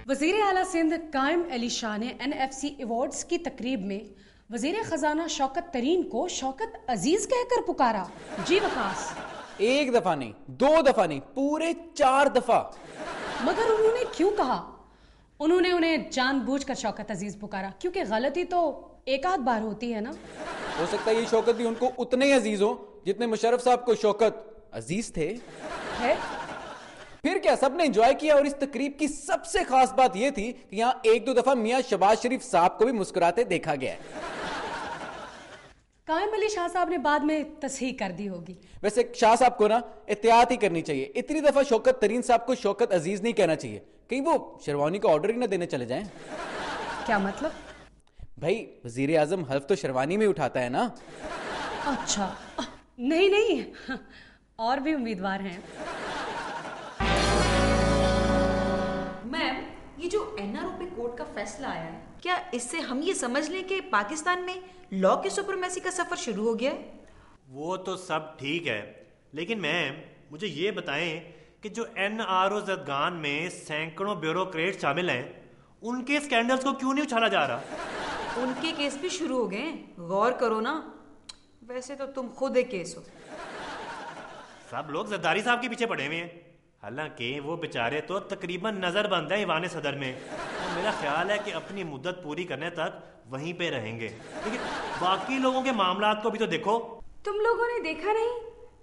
वज़ीर आला सिंध कायम अली शाह ने NFC अवार्ड्स की तकरीब में वज़ीर खजाना शौकत तरीन को शौकत अजीज कहकर पुकारा। जी वकास, एक दफा नहीं, दो दफा नहीं, पूरे 4 दफा। मगर उन्होंने क्यों कहा? उन्होंने उन्हें जानबूझकर शौकत अजीज पुकारा, क्योंकि गलती तो एक आध बार होती है ना। हो सकता है ये शौकत भी उनको उतने ही अजीज हो जितने मुशर्रफ साहब को शौकत अजीज थे। है? फिर क्या, सबने एंजॉय किया। और इस तकरीब की सबसे खास बात यह थी कि यहाँ 1-2 दफा मियां शबाज शरीफ साहब को भी मुस्कुराते देखा गया है। कायम अली शाह साहब ने बाद में तस्हीह कर दी होगी। वैसे शाह साहब को ना एहतियात ही करनी चाहिए। इतनी दफा शौकत तरीन साहब को शौकत अजीज नहीं कहना चाहिए, कहीं वो शेरवानी का ऑर्डर ही ना देने चले जाएं। क्या मतलब? भाई वजीर आजम हल्फ तो शेरवानी में उठाता है ना। अच्छा, नहीं नहीं, और भी उम्मीदवार हैं। मैम, ये जो NRO पे कोर्ट का फैसला आया है, क्या इससे हम ये समझ लें कि पाकिस्तान में लॉ की सुपरमेसी का सफर शुरू हो गया है? वो तो सब ठीक है, लेकिन मैम मुझे ये बताएं कि जो NRO जदगान में सैकड़ों ब्यूरोक्रेट शामिल हैं, उनके स्कैंडल्स को क्यों नहीं उछाला जा रहा? उनके केस भी शुरू हो गए, गौर करो ना। वैसे तो तुम खुद एक केस हो। सब लोग जरदारी साहब के पीछे पड़े हुए हैं, हालांकि वो बेचारे तो तकरीबन नजर बंद है ईवान सदर में। तो मेरा ख्याल है कि अपनी मुद्दत पूरी करने तक वहीं पे रहेंगे, लेकिन बाकी लोगों के मामलात को भी तो देखो। तुम लोगों ने देखा नहीं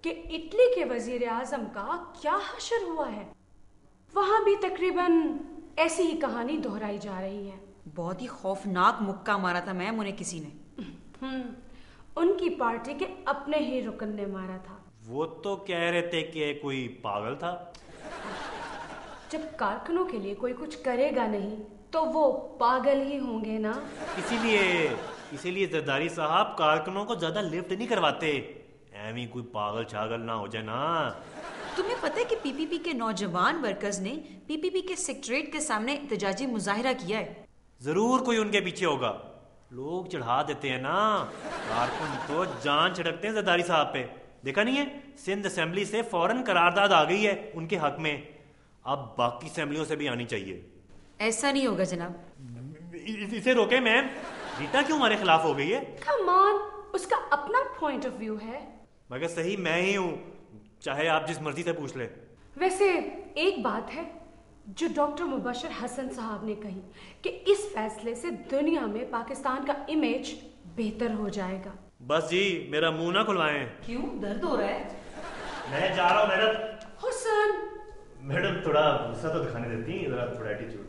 कि इटली के वजीर आजम का क्या हशर हुआ है? वहां भी तकरीबन ऐसी ही कहानी दोहराई जा रही है। बहुत ही खौफनाक मुक्का मारा था मैम उन्हें किसी ने। उनकी पार्टी के अपने ही रुकन ने मारा था। वो तो कह रहे थे कि कोई पागल था। जब कारकुनों के लिए कोई कुछ करेगा नहीं तो वो पागल ही होंगे ना। इसीलिए जरदारी साहब कारकुनों को ज्यादा लिफ्ट नहीं करवाते, ऐवी कोई पागल छागल ना हो जाए ना। तुम्हें पता है कि PPP के नौजवान वर्कर्स ने PPP के सेक्रेटरीट के सामने एहतजाजी मुजाहिरा किया है। जरूर कोई उनके पीछे होगा, लोग चढ़ा देते हैं ना। कारकुन तो जान छिड़कते हैं जरदारी साहब पे। देखा नहीं है, सिंध असेंबली से फौरन करारदाद आ गई है उनके हक में। अब बाकी असेंबलियों से भी आनी चाहिए। ऐसा नहीं होगा जनाब। इसे रोके मैम। रीटा क्यों हमारे खिलाफ हो गई है? कम ऑन, उसका अपना पॉइंट ऑफ व्यू है। मगर सही मैं ही हूँ, चाहे आप जिस मर्जी से पूछ ले। वैसे एक बात है जो डॉक्टर मुबशर हसन साहब ने कही कि इस फैसले से दुनिया में पाकिस्तान का इमेज बेहतर हो जाएगा। बस जी, मेरा मुंह ना खुलवाएं। क्यों, दर्द हो रहा है? मैं जा रहा हूँ मैडम। हुसन, मैडम थोड़ा गुस्सा तो दिखाने देती हैं, जरा थोड़ा एटीट्यूड।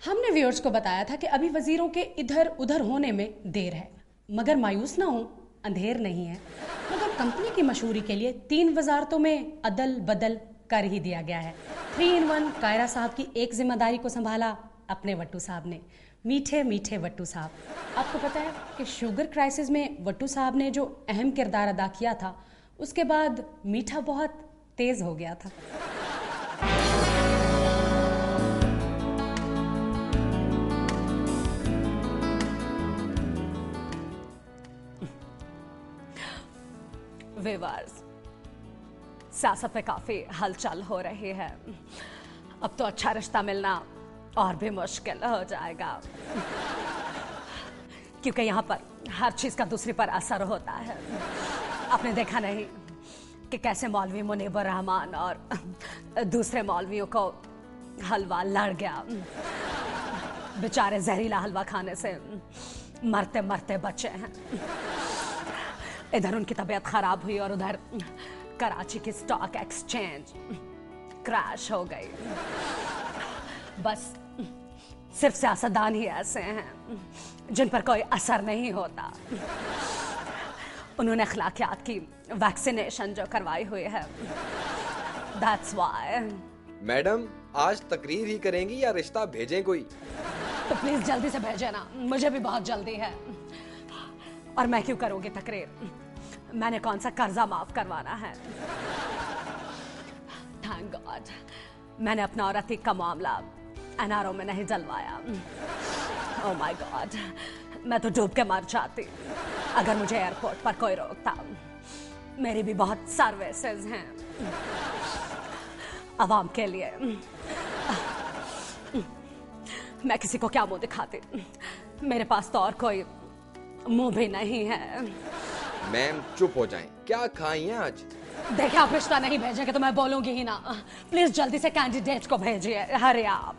हमने व्यूअर्स को बताया था कि अभी वजीरों के इधर उधर होने में देर है, मगर मायूस ना हो, अंधेर नहीं है। मगर कंपनी की मशहूरी के लिए 3 वजारतों में अदल बदल कर ही दिया गया है। 3 in 1 कायरा साहब की एक जिम्मेदारी को संभाला अपने वट्टू साहब ने, मीठे मीठे वट्टू साहब। आपको पता है कि शुगर क्राइसिस में वट्टू साहब ने जो अहम किरदार अदा किया था, उसके बाद मीठा बहुत तेज हो गया था। व्यूअर्स, सियासत में काफी हलचल हो रही है। अब तो अच्छा रिश्ता मिलना और भी मुश्किल हो जाएगा, क्योंकि यहाँ पर हर चीज का दूसरी पर असर होता है। आपने देखा नहीं कि कैसे मौलवी मुनीबुर रहमान और दूसरे मौलवियों को हलवा लड़ गया। बेचारे जहरीला हलवा खाने से मरते मरते बचे हैं। इधर उनकी तबीयत खराब हुई और उधर कराची की स्टॉक एक्सचेंज क्रैश हो गई। बस सिर्फ सियासतदान ही ऐसे हैं जिन पर कोई असर नहीं होता। उन्होंने अखलाकियात की वैक्सीनेशन जो करवाई हुई है, दैट्स व्हाई। मैडम, आज तकरीर ही करेंगी या रिश्ता भेजें कोई? तो प्लीज जल्दी से भेजे ना, मुझे भी बहुत जल्दी है। और मैं क्यों करूंगी तकरीर? मैंने कौन सा कर्जा माफ करवाना है? थैंक गॉड मैंने अपना औरती का मामला NRO में नहीं जलवाया। ओह माय गॉड, मैं तो डूब के मर जाती अगर मुझे एयरपोर्ट पर कोई रोकता। मेरी भी बहुत सर्विसेज हैं आवाम के लिए। मैं किसी को क्या मुंह दिखाती, मेरे पास तो और कोई मुंह भी नहीं है। मैम चुप हो जाएं, क्या खाई हैं आज? देखिए, आप रिश्ता नहीं भेजेंगे तो मैं बोलूंगी ही ना। प्लीज जल्दी से कैंडिडेट को भेजिए, हरे आप।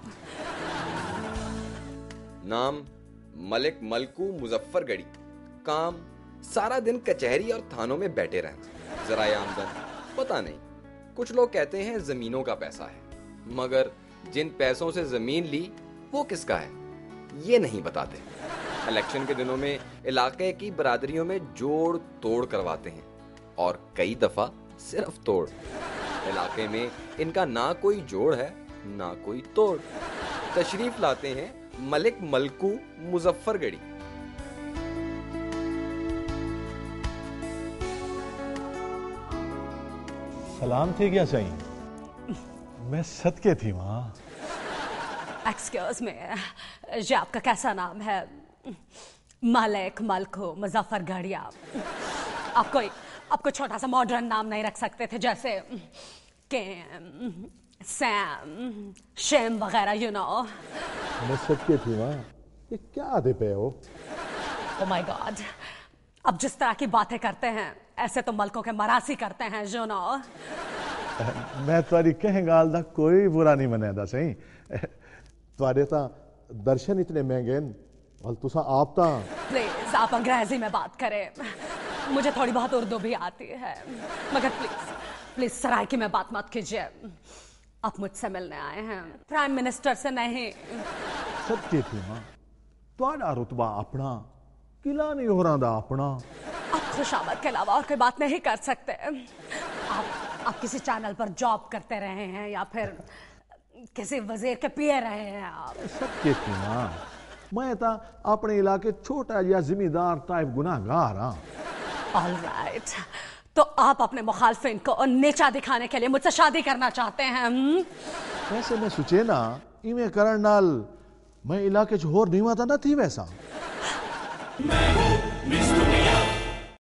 नाम मलिक मलकू मुजफ्फरगढ़ी। काम सारा दिन कचहरी और थानों में बैठे रहना। जराए आमदन पता नहीं, कुछ लोग कहते हैं जमीनों का पैसा है, मगर जिन पैसों से जमीन ली वो किसका है ये नहीं बताते। इलेक्शन के दिनों में इलाके की बरादरियों में जोड़ तोड़ करवाते हैं और कई दफा सिर्फ तोड़। इलाके में इनका ना कोई जोड़ है ना कोई तोड़। तशरीफ लाते हैं मलिक मलकू मुजफ्फरगढ़ी। सलाम थे क्या चाहिए? मैं सदके थी वहां। एक्सक्यूज मी, ये आपका कैसा नाम है? मलिक मलकू मुजफ्फरगढ़ी। आपको छोटा सा मॉडर्न नाम नहीं रख सकते थे, जैसे केम, सैम, शेम वगैरह, यू नो। मैं सदके थी वहां। ये क्या आदे पे हो? ओह माय गॉड, अब जिस तरह की बातें करते हैं ऐसे तो मलकों के मरासी करते हैं, यू नो। मैं तुम्हारी कहें गाल दा कोई बुरा नहीं मनेदा सही। तुम्हारे ता दर्शन इतने महंगे और तुसा आप ता। प्लीज आप अंग्रेजी में बात करें, मुझे थोड़ी बहुत उर्दू भी आती है, मगर प्लीज सराइकी में बात मत कीजिए। आप मुझसे मिलने आए हैं, प्राइम मिनिस्टर से नहीं। सदके थी वहां। तुम्हारा रुतबा अपना, किला नहीं हो रहा अपना। आप खुशामद के अलावा और कोई बात नहीं कर सकते। आप किसी चैनल पर जॉब करते रहे हैं या फिर किसी वजीर के पिए रहे हैं आप? सदके थी वहां। मैं ता अपने इलाके छोटा या जिम्मेदार टाइप गुनाहगार हाँ। ऑल राइट, तो आप अपने मुखालफिन को नीचा दिखाने के लिए मुझसे शादी करना चाहते हैं? वैसे मैं सोचे ना इमे करण नाल मैं इलाके च होर नहीं आता ना थी वैसा।